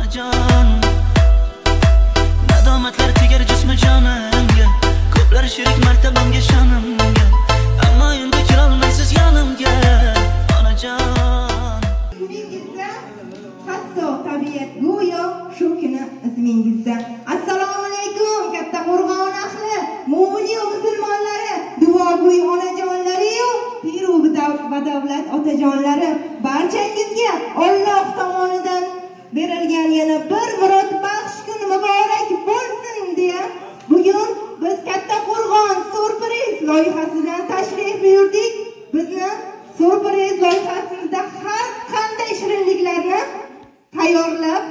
onajon. Nadomatlar tegar jismi jonimga, ko'plar sherik martabamga shonimga, ammo endi kelolmaysiz yonimga onajon. Kuningizda hatto tabiat go'yo shu kuni ismingizda. Assalomu alaykum katta Qo'rg'on ahli, mo'min musulmonlari, duogo'y onajonlari-yu, piru badavlat otajonlari, barchangizga Alloh tomonidan berilgan yana bir murod baxsh kun muborak bo'lsin deya bugun biz katta Qo'rg'on surpriz loyihasidan tashrif buyurdik. Bizni surpriz loyihasimizda har qanday shirinliklarni tayyorlab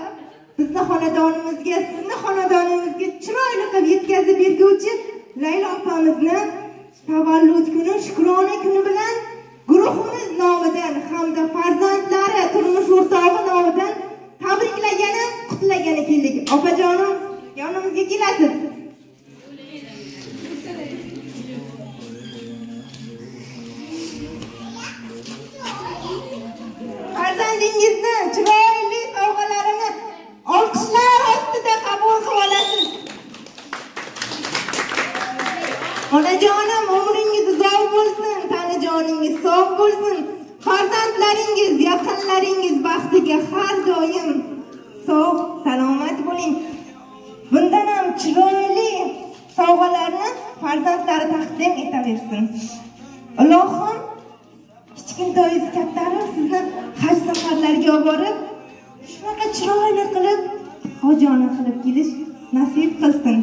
bizni xonadonimizga, sizni xonadoningizga chiroyli qilib yetkazib berguvchi Laylo opamizni tavallud kuni, shukrona kuni bilan guruhimiz nomidan hamda farzandlari, turmush o'rtog'i nomidan tabriklagani, qutlagani keldik. Opajonim, yonimizga kelasiz. Farzandingizni chiroyli sovg'alarini olqishlar ostida qabul qilib olasiz. Onajonim, umringiz uzoq bo'lsin, tanajoningiz sog' bo'lsin. Farzandlaringiz, yaqinlaringiz baxtiga har doim sog', salomat bo'ling. Bundan ham chiroyli sovg'alarni farzandlari taqdim etaversin. Ilohim kichkintoyingiz kattalar sizni haj safarlariga olib borib, shunaqa chiroyli qilib hojona qilib kelish nasib qilsin.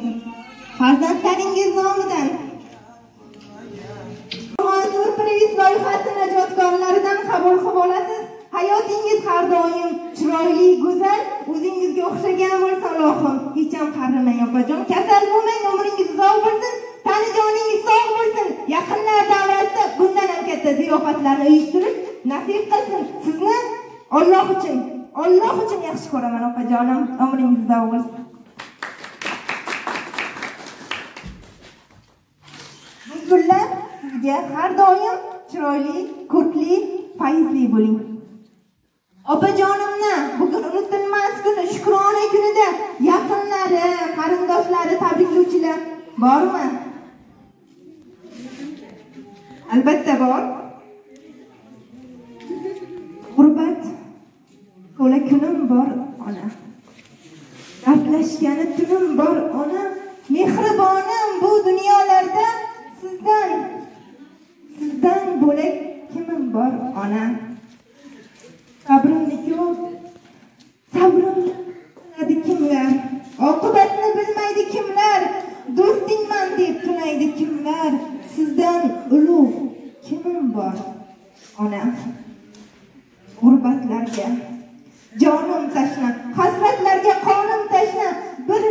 Farzandlaringiz nomidan surpriz loyihasini ijodkorlaridan qabul qilib olasiz. Hayotingiz har doim chiroyli, go'zal, o'zingizga o'xshagan bo'lsa Allohim. Hech ham qarimang opajon, kasal bo'lmang, umringiz uzoq bo'lsin, tanajoningiz sog' bo'lsin. Yaqinlar davrasida bundan ham katta ziyofatlarni uyushtirish nasib qilsin. Sizni Alloh uchun yaxshi ko'raman opajonim. Umringiz uzoq bo'lsin. Gullar sizga har doim chiroyli, ko'kli, fayzli bo'ling. Opajonimni bugun unutilmas kuni, shukrona kunida yaqinlari, qarindoshlari, tabriklovchilar bormi? Albatta bor. G'urbat to'la kunim bor ona. Dardlashgani tunim bor ona. Mehribonim bu dunyolarda sizdan bo'lak kimim bor ona. Sabrimni ko'p, sabrimni biladi kimlar, oqibatni bilmaydi kimlar, do'stingman deb tunaydi kimlar, sizdan ulug' kimim bor ona. G'urbatlarga jonim tashna, hasratlarga qonim tashna, bir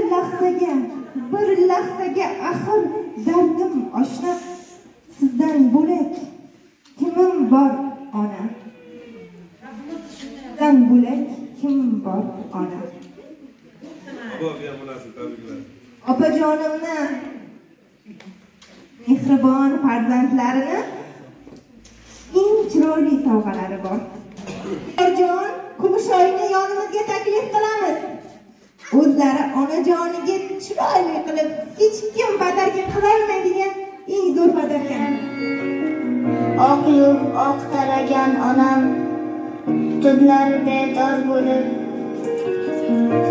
lahzaga axir dardim oshna, sizdan bo'lak kimim bor ona. Sizdan bo'lak kimim bor ona. Opajonimni mehribon farzandlarini eng chiroyli sovg'alari bor. Jon, Kumushoyni yonimizga taklif qilamiz. O'zlari onajoniga chiroyli qilib, hech kim badarga qilolmaydigan eng zo'r badarkan. Oq yub, oq taragan onam, tunlari bedor bo'lib,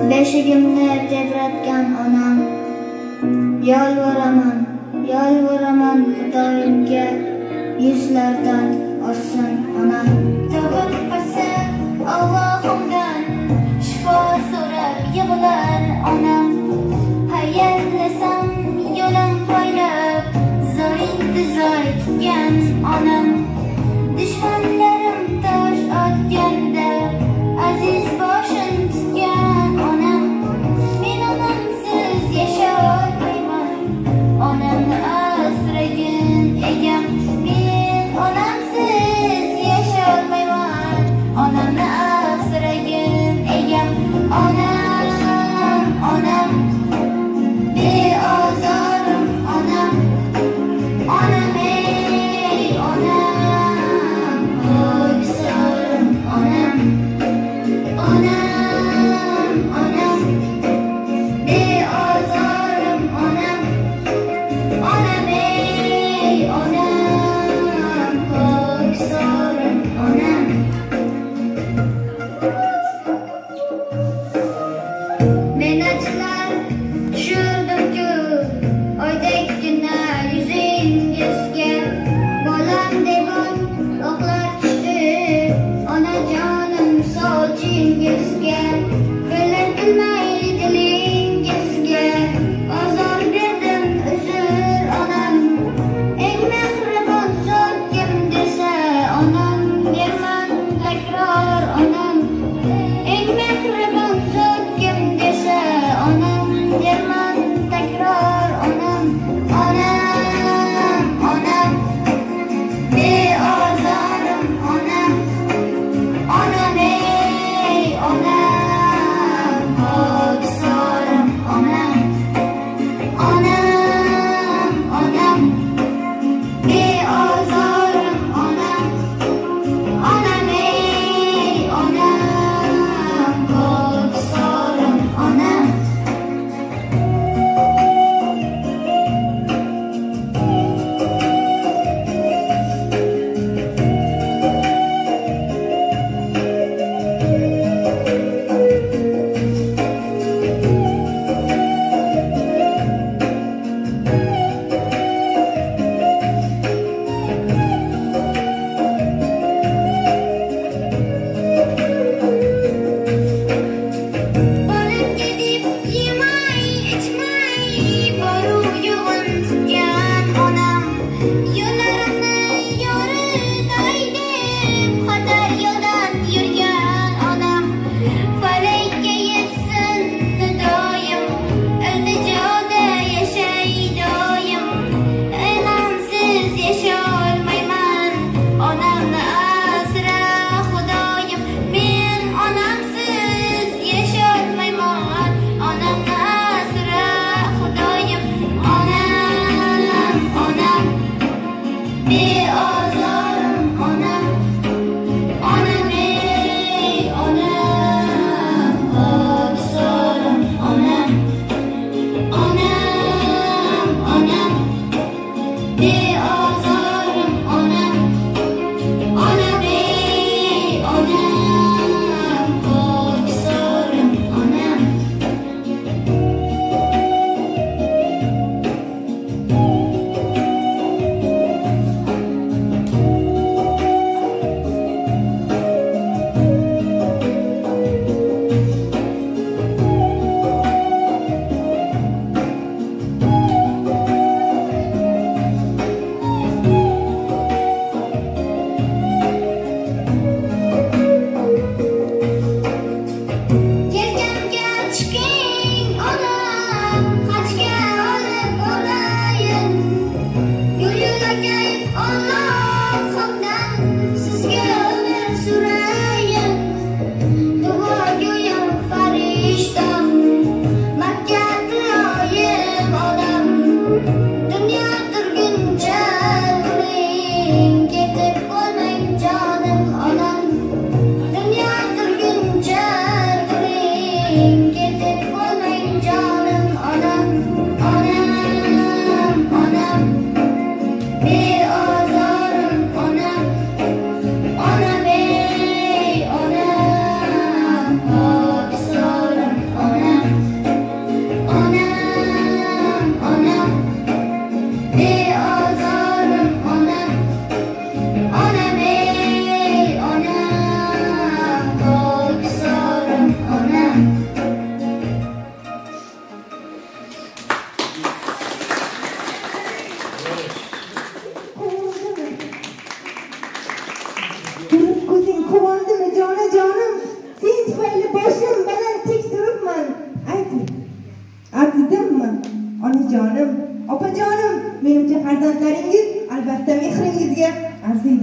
beshigimni tebratgan onam. Yolvoraman Xudoyimga, yuzlardan ossin onam. Tavba qilsam Allohimdan, shifo so'rab yig'lar onam. Hayallasam yo'lim poylab, zoy tutgan onam. Dushmanlarim tosh otganda, aziz boshim tutgan onam. Men onamsiz yasha olmayman, onamni asragin egam. Men onamsiz yasha olmayman, onamni asragin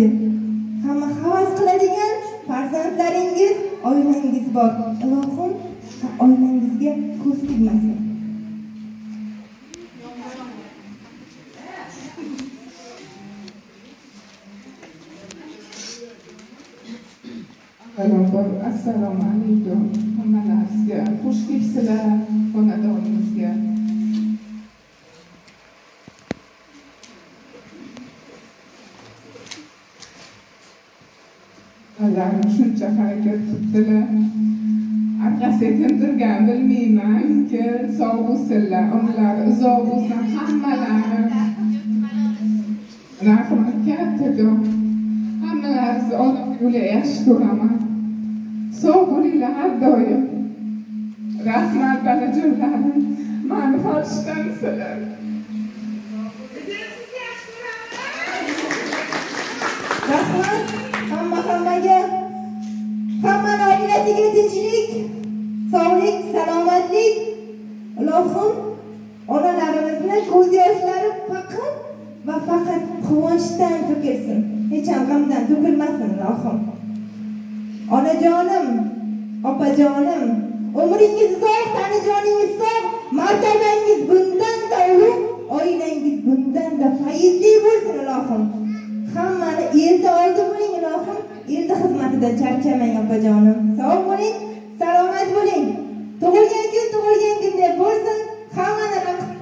deb hamma havas qiladigan farzandlaringiz, oilangiz bor. Ilohim oilangizga ko'z tegmasin. Avvalambor assalomu alaykum hammalaringizga, xush kelibsizlar xonadonimizga. Ularni shuncha harakat qildilar. Arkasidan turgan bilmayman-ki, sog' bo'lsinlar, umrlari uzoq bo'lsin hammalari. Rahmat kattajon. Hammalaringizni Alloh yo'liga yaxshi ko'raman. Sog' bo'linglar har doim. Rahmat balajonlarim. Mani farishtamsizlar. Rahmat hammaga, hammani oilasiga tinchlik, sog'lik, salomatlik. Ilohim onalarimizni ko'z yoshlari faqat va faqat quvonchdan to'kilsin. Hech ham g'amdan to'kilmasin ilohim. Onajonim, opajonim, umringiz uzoq, tanajoningiz sog', martabangiz bundan-da ulug', oilangiz bundan-da fayzli bo'lsin ilohim. Hammani elda oldi bo'ling ilohim. Elda xizmatida charchamang opajonim. Sog' bo'ling, salomat bo'ling. Tug'ilgan kundek bo'lsin. Hammani raqsga